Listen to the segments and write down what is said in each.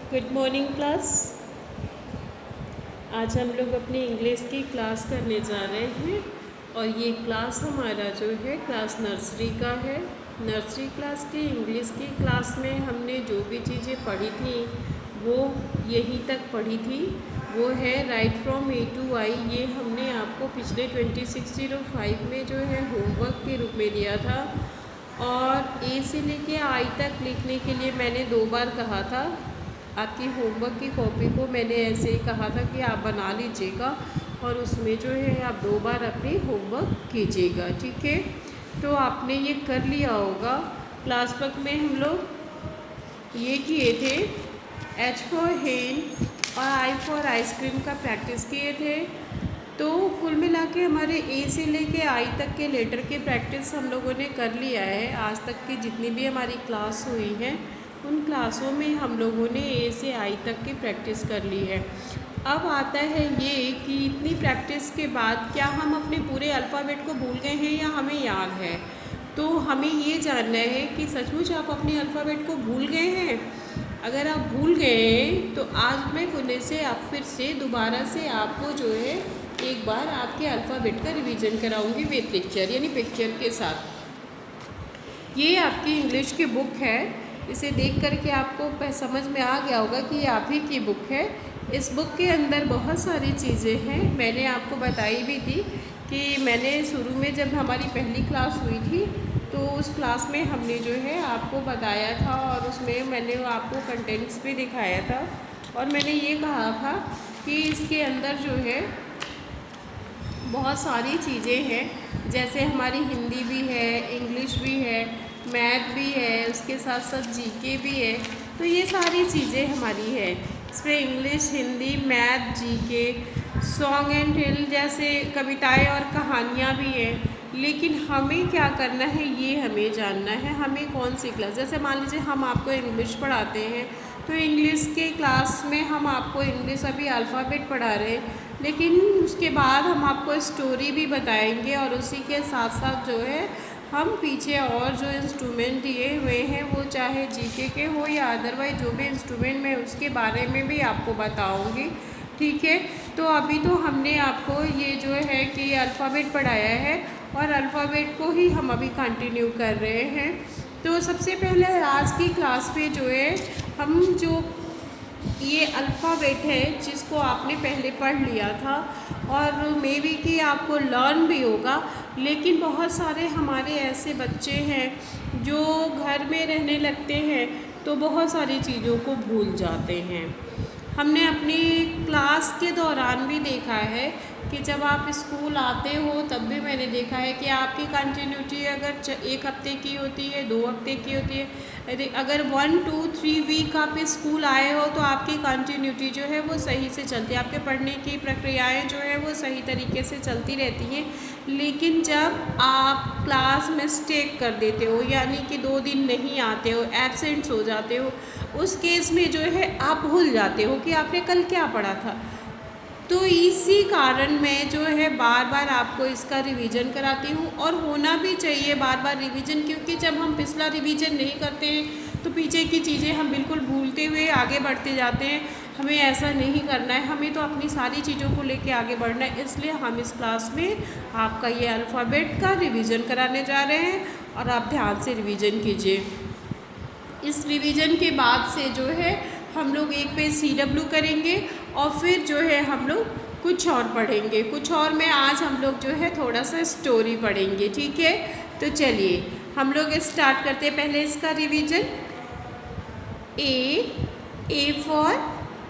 Good morning class. आज हम लोग अपनी इंग्लिश की क्लास करने जा रहे हैं और ये क्लास हमारा जो है क्लास नर्सरी का है। नर्सरी क्लास की इंग्लिश की क्लास में हमने जो भी चीज़ें पढ़ी थी वो यहीं तक पढ़ी थी। वो है राइट फ्रॉम ए टू आई। ये हमने आपको पिछले 2605 में जो है होमवर्क के रूप में दिया था और ए से लेके आई तक लिखने के लिए मैंने 2 बार कहा था। आपकी होमवर्क की कॉपी को मैंने ऐसे ही कहा था कि आप बना लीजिएगा और उसमें जो है आप 2 बार अपनी होमवर्क कीजिएगा, ठीक है। तो आपने ये कर लिया होगा। क्लास वर्क में हम लोग ये किए थे, एच फॉर हेन और आई फॉर आइसक्रीम का प्रैक्टिस किए थे। तो कुल मिला के हमारे ए से लेके आई तक के लेटर के प्रैक्टिस हम लोगों ने कर लिया है। आज तक की जितनी भी हमारी क्लास हुई है उन क्लासों में हम लोगों ने ए से आई तक की प्रैक्टिस कर ली है। अब आता है ये कि इतनी प्रैक्टिस के बाद क्या हम अपने पूरे अल्फ़ाबेट को भूल गए हैं या हमें याद है। तो हमें ये जानना है कि सचमुच आप अपने अल्फ़ाबेट को भूल गए हैं। अगर आप भूल गए हैं तो आज मैं पुणे से आप फिर से दोबारा से आपको जो है एक बार आपके अल्फ़ाबेट का रिवीजन कराऊंगी विद पिक्चर, यानी पिक्चर के साथ। ये आपकी इंग्लिश की बुक है। इसे देख करके आपको समझ में आ गया होगा कि ये आप ही की बुक है। इस बुक के अंदर बहुत सारी चीज़ें हैं। मैंने आपको बताई भी थी कि मैंने शुरू में जब हमारी पहली क्लास हुई थी तो उस क्लास में हमने जो है आपको बताया था और उसमें मैंने आपको कंटेंट्स भी दिखाया था और मैंने ये कहा था कि इसके अंदर जो है बहुत सारी चीज़ें हैं। जैसे हमारी हिंदी भी है, इंग्लिश भी है, मैथ भी है, उसके साथ साथ जीके भी है। तो ये सारी चीज़ें हमारी है। इसमें English, Hindi, math, GK, song and tale जैसे कविताएं और कहानियाँ भी हैं। लेकिन हमें क्या करना है ये हमें जानना है। हमें कौन सी क्लास, जैसे मान लीजिए हम आपको इंग्लिश पढ़ाते हैं तो इंग्लिश के क्लास में हम आपको इंग्लिश अभी अल्फ़ाबेट पढ़ा रहे हैं, लेकिन उसके बाद हम आपको स्टोरी भी बताएंगे और उसी के साथ साथ जो है हम पीछे और जो इंस्ट्रूमेंट दिए हुए हैं वो चाहे जीके के हो या अदरवाइज जो भी इंस्ट्रूमेंट मैं उसके बारे में भी आपको बताऊंगी, ठीक है। तो अभी तो हमने आपको ये जो है कि अल्फ़ाबेट पढ़ाया है और अल्फ़ाबेट को ही हम अभी कंटिन्यू कर रहे हैं। तो सबसे पहले आज की क्लास में जो है हम जो ये अल्फ़ाबेट है जिसको आपने पहले पढ़ लिया था और मे बी कि आपको लर्न भी होगा, लेकिन बहुत सारे हमारे ऐसे बच्चे हैं जो घर में रहने लगते हैं तो बहुत सारी चीज़ों को भूल जाते हैं। हमने अपनी क्लास के दौरान भी देखा है कि जब आप स्कूल आते हो तब भी मैंने देखा है कि आपकी कंटिन्यूटी अगर 1 हफ्ते की होती है, 2 हफ्ते की होती है, अगर 1, 2, 3 वीक आप स्कूल आए हो तो आपकी कंटिन्यूटी जो है वो सही से चलती है। आपके पढ़ने की प्रक्रियाएं जो है वो सही तरीके से चलती रहती हैं। लेकिन जब आप क्लास मिस्टेक कर देते हो, यानी कि 2 दिन नहीं आते हो, एब्सेंट्स हो जाते हो, उस केस में जो है आप भूल जाते हो कि आपने कल क्या पढ़ा था। तो इसी कारण मैं जो है बार बार आपको इसका रिवीजन कराती हूँ और होना भी चाहिए बार बार रिवीजन, क्योंकि जब हम पिछला रिवीजन नहीं करते हैं तो पीछे की चीज़ें हम बिल्कुल भूलते हुए आगे बढ़ते जाते हैं। हमें ऐसा नहीं करना है, हमें तो अपनी सारी चीज़ों को लेके आगे बढ़ना है। इसलिए हम इस क्लास में आपका ये अल्फ़ाबेट का रिवीजन कराने जा रहे हैं और आप ध्यान से रिवीजन कीजिए। इस रिवीजन के बाद से जो है हम लोग एक पेज CW करेंगे और फिर जो है हम लोग कुछ और पढ़ेंगे। कुछ और में आज हम लोग जो है थोड़ा सा स्टोरी पढ़ेंगे, ठीक है। तो चलिए हम लोग स्टार्ट करते हैं पहले इसका revision. A for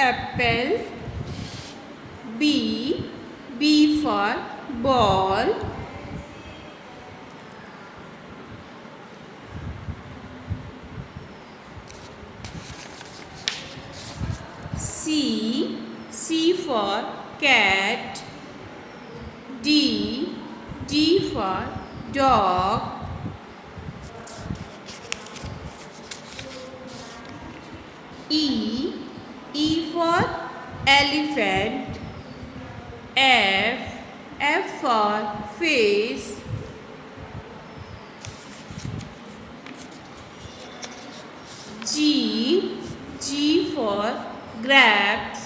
apple, B for ball, C for cat, D for dog, E for elephant, F for fish, G G for grapes.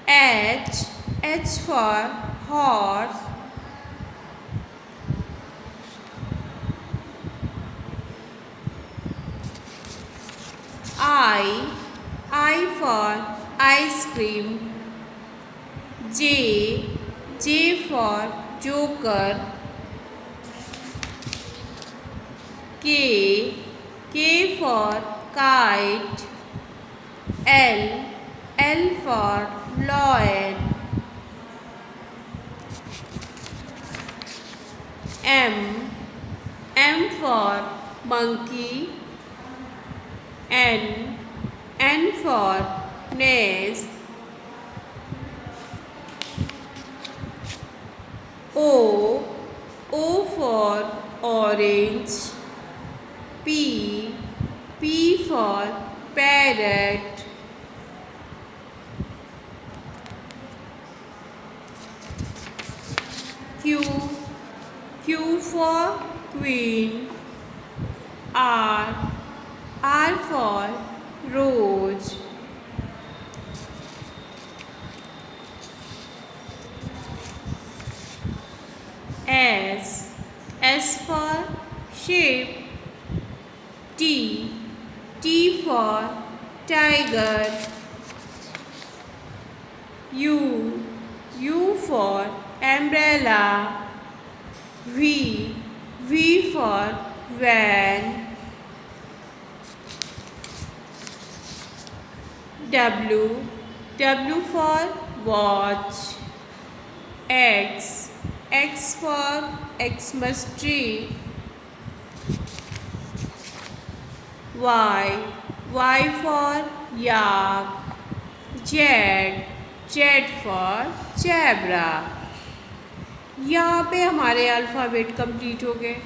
H for horse. I for ice cream. J for joker. K for kite. L for lion. M for monkey. N for nest. O for orange. P for parrot. Q for queen. R for rose. S for sheep. T for tiger. U for umbrella. V for van. W for watch. X for Xmas tree. Y for yak. Z for zebra. यहाँ पे हमारे alphabet complete हो गए।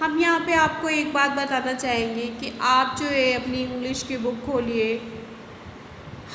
हम यहाँ पे आपको एक बात बताना चाहेंगे कि आप जो है अपनी इंग्लिश की बुक खोलिए,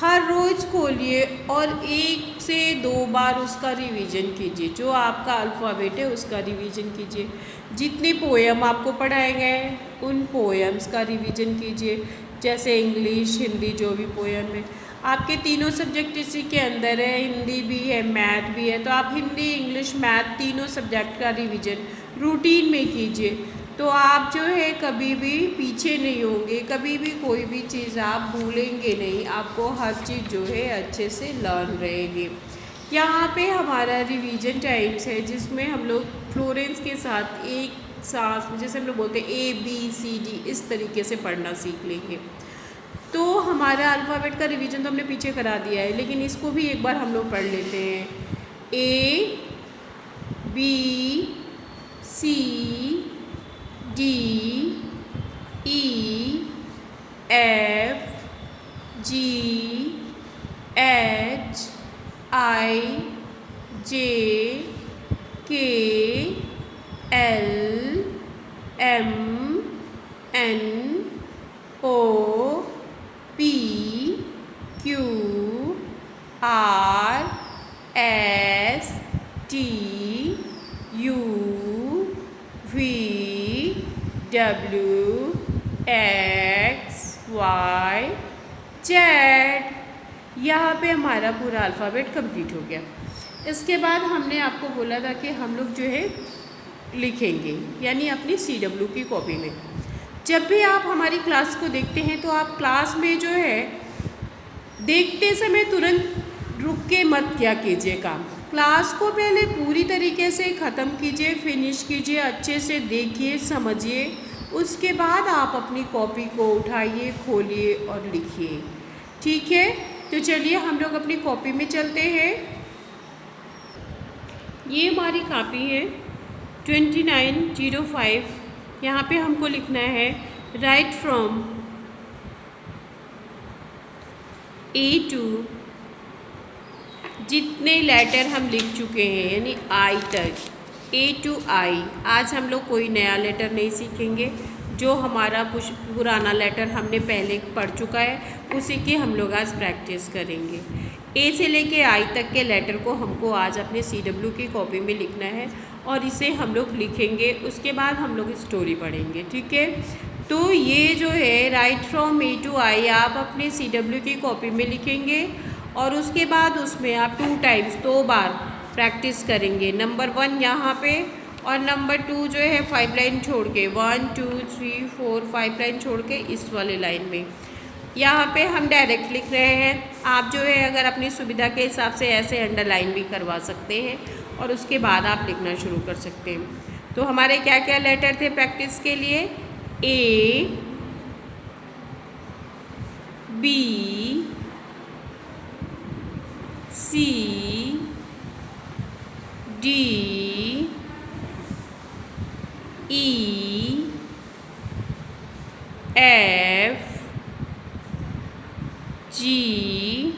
हर रोज़ खोलिए और 1 से 2 बार उसका रिवीजन कीजिए। जो आपका अल्फ़ाबेट है उसका रिवीजन कीजिए। जितने पोएम आपको पढ़ाए गए उन पोएम्स का रिवीजन कीजिए, जैसे इंग्लिश, हिंदी, जो भी पोएम है। आपके तीनों सब्जेक्ट इसी के अंदर है, हिंदी भी है, मैथ भी है, तो आप हिंदी, इंग्लिश, मैथ तीनों सब्जेक्ट का रिवीजन रूटीन में कीजिए। तो आप जो है कभी भी पीछे नहीं होंगे, कभी भी कोई भी चीज़ आप भूलेंगे नहीं, आपको हर चीज़ जो है अच्छे से लर्न रहेगी। यहाँ पे हमारा रिवीजन टाइम्स है जिसमें हम लोग फ्लोरेंस के साथ एक सांस में, जैसे हम लोग बोलते हैं ABCD, इस तरीके से पढ़ना सीख लेंगे। तो हमारा अल्फ़ाबेट का रिवीजन तो हमने पीछे करा दिया है, लेकिन इसको भी एक बार हम लोग पढ़ लेते हैं। ABCD EFGHIJ KLMNO PQRSTUVWXYZ। यहाँ पे हमारा पूरा अल्फ़ाबेट कंप्लीट हो गया। इसके बाद हमने आपको बोला था कि हम लोग जो है लिखेंगे, यानी अपनी CW की कॉपी में। जब भी आप हमारी क्लास को देखते हैं तो आप क्लास में जो है देखते समय तुरंत रुक के मत क्या कीजिए काम। क्लास को पहले पूरी तरीके से ख़त्म कीजिए, फिनिश कीजिए, अच्छे से देखिए, समझिए। उसके बाद आप अपनी कॉपी को उठाइए, खोलिए और लिखिए। ठीक है, तो चलिए हम लोग अपनी कॉपी में चलते हैं। ये हमारी कॉपी है 2905। यहाँ पे हमको लिखना है राइट फ्रॉम A to, जितने लेटर हम लिख चुके हैं यानी I तक, A to I। आज हम लोग कोई नया लेटर नहीं सीखेंगे, जो हमारा पुराना लेटर हमने पहले पढ़ चुका है उसी की हम लोग आज प्रैक्टिस करेंगे। A से लेके I तक के लेटर को हमको आज अपने CW की कॉपी में लिखना है और इसे हम लोग लिखेंगे। उसके बाद हम लोग स्टोरी पढ़ेंगे। ठीक है, तो ये जो है राइट फ्रॉम ए टू आई आप अपने CW की कॉपी में लिखेंगे और उसके बाद उसमें आप 2 टाइम्स 2 बार प्रैक्टिस करेंगे। नंबर 1 यहाँ पे और नंबर 2 जो है 5 लाइन छोड़ के 1 2 3 4 5 लाइन छोड़ के इस वाले लाइन में। यहाँ पे हम डायरेक्ट लिख रहे हैं। आप जो है अगर अपनी सुविधा के हिसाब से ऐसे अंडरलाइन भी करवा सकते हैं और उसके बाद आप लिखना शुरू कर सकते हैं। तो हमारे क्या क्या लेटर थे प्रैक्टिस के लिए? A B C D E F G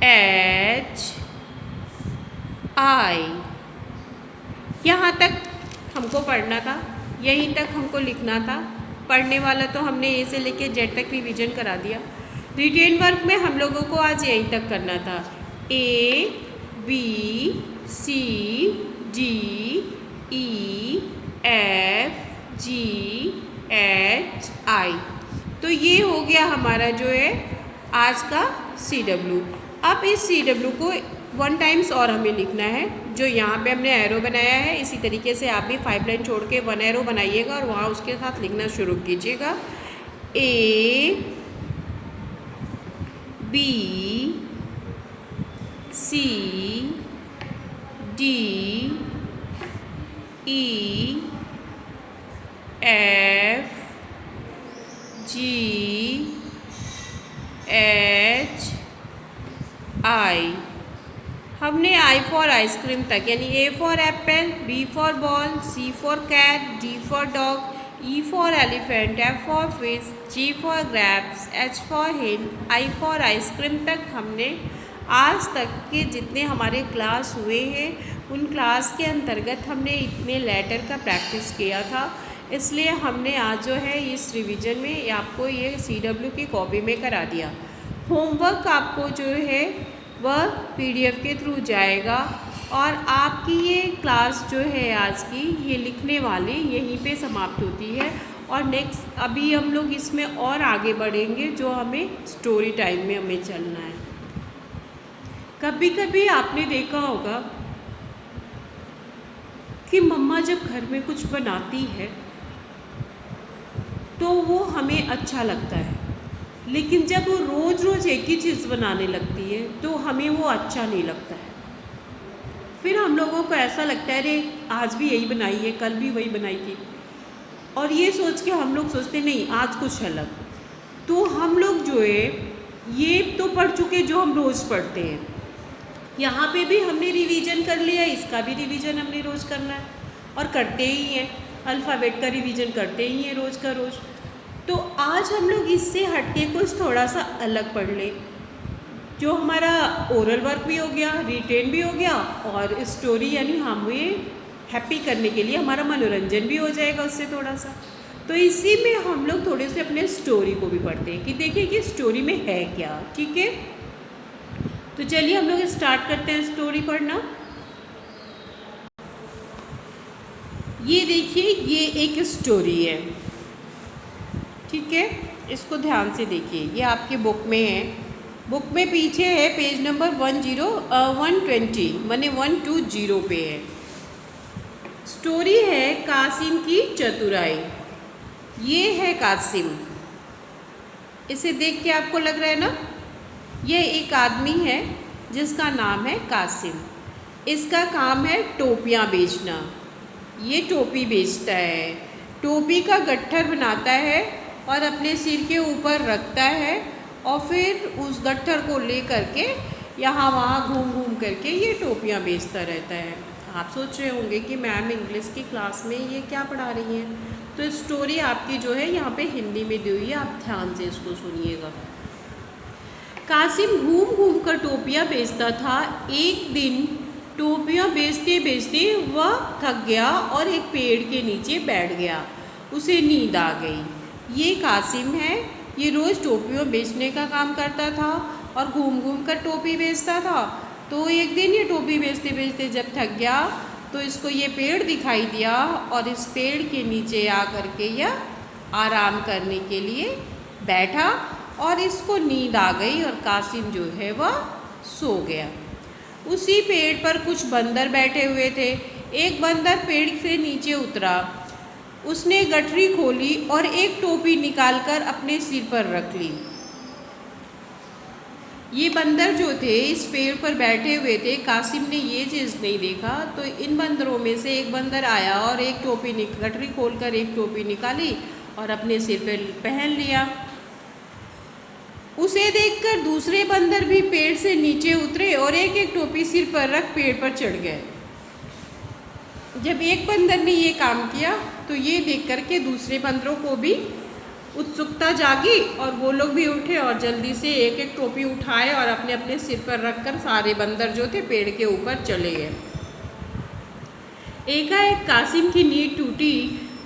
H I। यहाँ तक हमको पढ़ना था, यहीं तक हमको लिखना था। पढ़ने वाला तो हमने ए से लेके जेड तक रिवीजन करा दिया। रिटेन वर्क में हम लोगों को आज यहीं तक करना था। A B C D E F G H I। तो ये हो गया हमारा जो है आज का CW। अब इस CW को 1 टाइम्स और हमें लिखना है। जो यहाँ पे हमने एरो बनाया है इसी तरीके से आप भी 5 लाइन छोड़ के 1 एरो बनाइएगा और वहाँ उसके साथ लिखना शुरू कीजिएगा। A B C D E F G H I। हमने I फॉर आइसक्रीम तक यानी A for apple, B for ball, C for cat, D for dog, E for elephant, F for fish, G for grapes, H for hen, I for ice cream तक हमने आज तक के जितने हमारे क्लास हुए हैं उन क्लास के अंतर्गत हमने इतने लेटर का प्रैक्टिस किया था। इसलिए हमने आज जो है इस रिवीजन में आपको ये CW की कॉपी में करा दिया। होमवर्क आपको जो है वह PDF के थ्रू जाएगा और आपकी ये क्लास जो है आज की ये लिखने वाली यहीं पे समाप्त होती है। और नेक्स्ट अभी हम लोग इसमें और आगे बढ़ेंगे जो हमें स्टोरी टाइम में हमें चलना है। कभी कभी आपने देखा होगा कि मम्मा जब घर में कुछ बनाती है तो वो हमें अच्छा लगता है, लेकिन जब वो रोज़ रोज़ एक ही चीज़ बनाने लगती है तो हमें वो अच्छा नहीं लगता है। फिर हम लोगों को ऐसा लगता है अरे आज भी यही बनाई है, कल भी वही बनाई थी, और ये सोच के हम लोग सोचते नहीं आज कुछ अलग। तो हम लोग जो है ये तो पढ़ चुके जो हम रोज़ पढ़ते हैं, यहाँ पे भी हमने रिवीजन कर लिया, इसका भी रिवीजन हमने रोज़ करना है और करते ही हैं। अल्फ़ाबेट का रिवीजन करते ही हैं रोज़ का रोज़। तो आज हम लोग इससे हटके कुछ थोड़ा सा अलग पढ़ लें, जो हमारा ओरल वर्क भी हो गया, रिटेन भी हो गया और स्टोरी यानी हमें हैप्पी करने के लिए हमारा मनोरंजन भी हो जाएगा उससे थोड़ा सा। तो इसी में हम लोग थोड़े से अपने स्टोरी को भी पढ़ते हैं कि देखिए कि स्टोरी में है क्या। ठीक है, तो चलिए हम लोग स्टार्ट करते हैं स्टोरी पढ़ना। ये देखिए ये एक स्टोरी है, ठीक है, इसको ध्यान से देखिए। ये आपके बुक में है, बुक में पीछे है पेज नंबर 120 माने 120 पे है। स्टोरी है कासिम की चतुराई। ये है कासिम, इसे देख के आपको लग रहा है ना, ये एक आदमी है जिसका नाम है कासिम। इसका काम है टोपियाँ बेचना। ये टोपी बेचता है, टोपी का गट्ठर बनाता है और अपने सिर के ऊपर रखता है और फिर उस गट्ठर को ले करके यहाँ वहाँ घूम घूम करके ये टोपियाँ बेचता रहता है। आप सोच रहे होंगे कि मैम इंग्लिश की क्लास में ये क्या पढ़ा रही हैं, तो स्टोरी आपकी जो है यहाँ पे हिंदी में दी हुई है, आप ध्यान से इसको सुनिएगा। कासिम घूम घूम कर टोपियाँ बेचता था। एक दिन टोपियाँ बेचते बेचते वह थक गया और एक पेड़ के नीचे बैठ गया। उसे नींद आ गई। ये कासिम है, ये रोज़ टोपियाँ बेचने का काम करता था और घूम घूम कर टोपी बेचता था। तो एक दिन ये टोपी बेचते बेचते जब थक गया तो इसको ये पेड़ दिखाई दिया और इस पेड़ के नीचे आकर के यह आराम करने के लिए बैठा और इसको नींद आ गई और कासिम जो है वह सो गया। उसी पेड़ पर कुछ बंदर बैठे हुए थे। एक बंदर पेड़ से नीचे उतरा, उसने गठरी खोली और एक टोपी निकालकर अपने सिर पर रख ली। ये बंदर जो थे इस पेड़ पर बैठे हुए थे, कासिम ने ये चीज़ नहीं देखा, तो इन बंदरों में से एक बंदर आया और एक टोपी गठरी खोलकर एक टोपी निकाली और अपने सिर पर पहन लिया। उसे देखकर दूसरे बंदर भी पेड़ से नीचे उतरे और एक एक टोपी सिर पर रख पेड़ पर चढ़ गए। जब एक बंदर ने ये काम किया तो ये देख कर के दूसरे बंदरों को भी उत्सुकता जागी और वो लोग भी उठे और जल्दी से एक एक टोपी उठाए और अपने अपने सिर पर रखकर सारे बंदर जो थे पेड़ के ऊपर चले गए। एकाएक कासिम की नींद टूटी।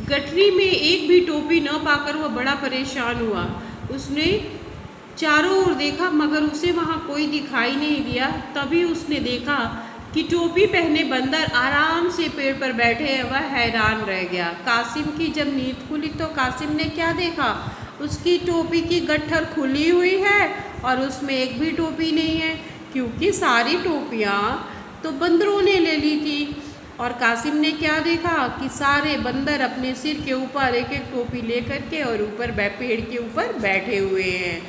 गठरी में एक भी टोपी न पाकर वह बड़ा परेशान हुआ। उसने चारों ओर देखा मगर उसे वहाँ कोई दिखाई नहीं दिया। तभी उसने देखा कि टोपी पहने बंदर आराम से पेड़ पर बैठे। वह हैरान रह गया। कासिम की जब नींद खुली तो कासिम ने क्या देखा, उसकी टोपी की गट्ठर खुली हुई है और उसमें एक भी टोपी नहीं है, क्योंकि सारी टोपियाँ तो बंदरों ने ले ली थी। और कासिम ने क्या देखा कि सारे बंदर अपने सिर के ऊपर एक एक टोपी ले करके और ऊपर पेड़ के ऊपर बैठे हुए हैं।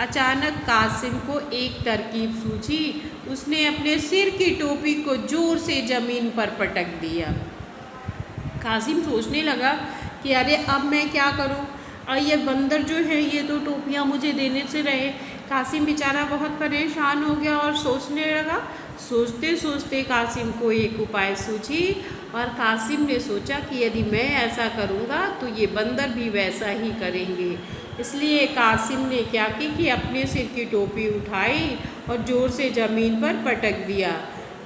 अचानक कासिम को एक तरकीब सूझी। उसने अपने सिर की टोपी को जोर से ज़मीन पर पटक दिया। कासिम सोचने लगा कि अरे अब मैं क्या करूं, और ये बंदर जो है ये तो टोपियां मुझे देने से रहे। कासिम बेचारा बहुत परेशान हो गया और सोचने लगा। सोचते सोचते कासिम को एक उपाय सूझी और कासिम ने सोचा कि यदि मैं ऐसा करूंगा तो ये बंदर भी वैसा ही करेंगे। इसलिए कासिम ने क्या की कि अपने सिर की टोपी उठाई और ज़ोर से ज़मीन पर पटक दिया।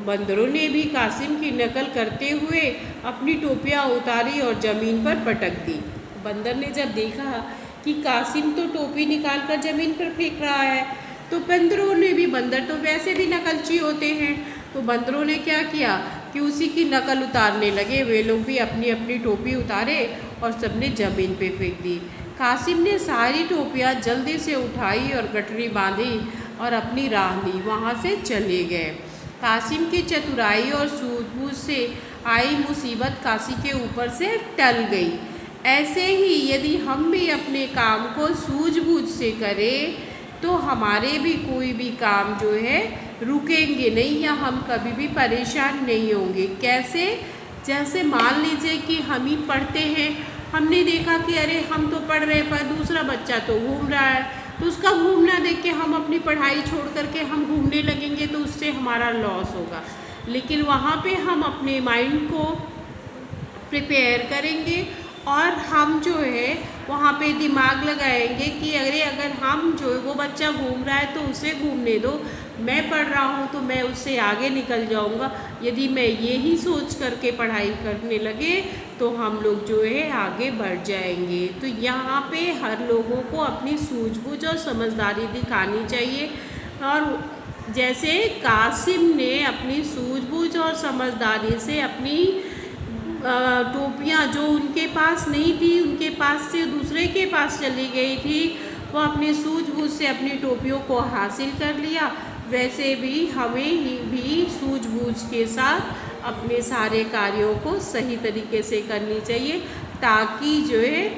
बंदरों ने भी कासिम की नकल करते हुए अपनी टोपियाँ उतारी और ज़मीन पर पटक दी। बंदर ने जब देखा कि कासिम तो टोपी निकालकर ज़मीन पर फेंक रहा है, तो बंदरों ने भी, बंदर तो वैसे भी नकलची होते हैं, तो बंदरों ने क्या किया कि उसी की नकल उतारने लगे। वे लोग भी अपनी अपनी टोपी उतारे और सबने ज़मीन पे फेंक दी। कासिम ने सारी टोपियाँ जल्दी से उठाई और गठरी बांधी और अपनी राह ली, वहाँ से चले गए। कासिम की चतुराई और सूझबूझ से आई मुसीबत काशी के ऊपर से टल गई। ऐसे ही यदि हम भी अपने काम को सूझबूझ से करें तो हमारे भी कोई भी काम जो है रुकेंगे नहीं या हम कभी भी परेशान नहीं होंगे। कैसे? जैसे मान लीजिए कि हम ही पढ़ते हैं, हमने देखा कि अरे हम तो पढ़ रहे पर दूसरा बच्चा तो घूम रहा है, तो उसका घूमना देख के हम अपनी पढ़ाई छोड़ करके हम घूमने लगेंगे तो उससे हमारा लॉस होगा। लेकिन वहाँ पे हम अपने माइंड को प्रिपेयर करेंगे और हम जो है वहाँ पे दिमाग लगाएंगे कि अगर हम जो है वो बच्चा घूम रहा है तो उसे घूमने दो, मैं पढ़ रहा हूँ तो मैं उससे आगे निकल जाऊँगा। यदि मैं यही सोच करके पढ़ाई करने लगे तो हम लोग जो है आगे बढ़ जाएंगे। तो यहाँ पे हर लोगों को अपनी सूझबूझ और समझदारी दिखानी चाहिए। और जैसे कासिम ने अपनी सूझबूझ और समझदारी से अपनी टोपियाँ जो उनके पास नहीं थी, उनके पास से दूसरे के पास चली गई थी, वो अपनी सूझबूझ से अपनी टोपियों को हासिल कर लिया। वैसे भी हमें भी सूझबूझ के साथ अपने सारे कार्यों को सही तरीके से करनी चाहिए, ताकि जो है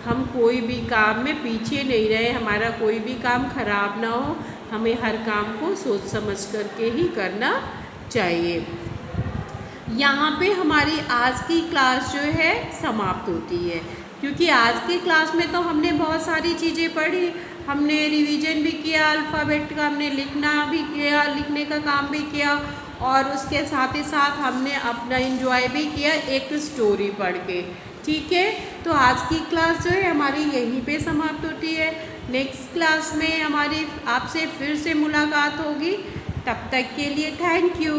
हम कोई भी काम में पीछे नहीं रहे, हमारा कोई भी काम खराब ना हो। हमें हर काम को सोच समझ करके ही करना चाहिए। यहाँ पे हमारी आज की क्लास जो है समाप्त होती है, क्योंकि आज की क्लास में तो हमने बहुत सारी चीज़ें पढ़ी, हमने रिवीजन भी किया, अल्फ़ाबेट का हमने लिखना भी किया, लिखने का काम भी किया, और उसके साथ ही साथ हमने अपना एंजॉय भी किया एक स्टोरी पढ़ के। ठीक है, तो आज की क्लास जो है हमारी यहीं पे समाप्त होती है। नेक्स्ट क्लास में हमारी आपसे फिर से मुलाकात होगी। तब तक के लिए थैंक यू।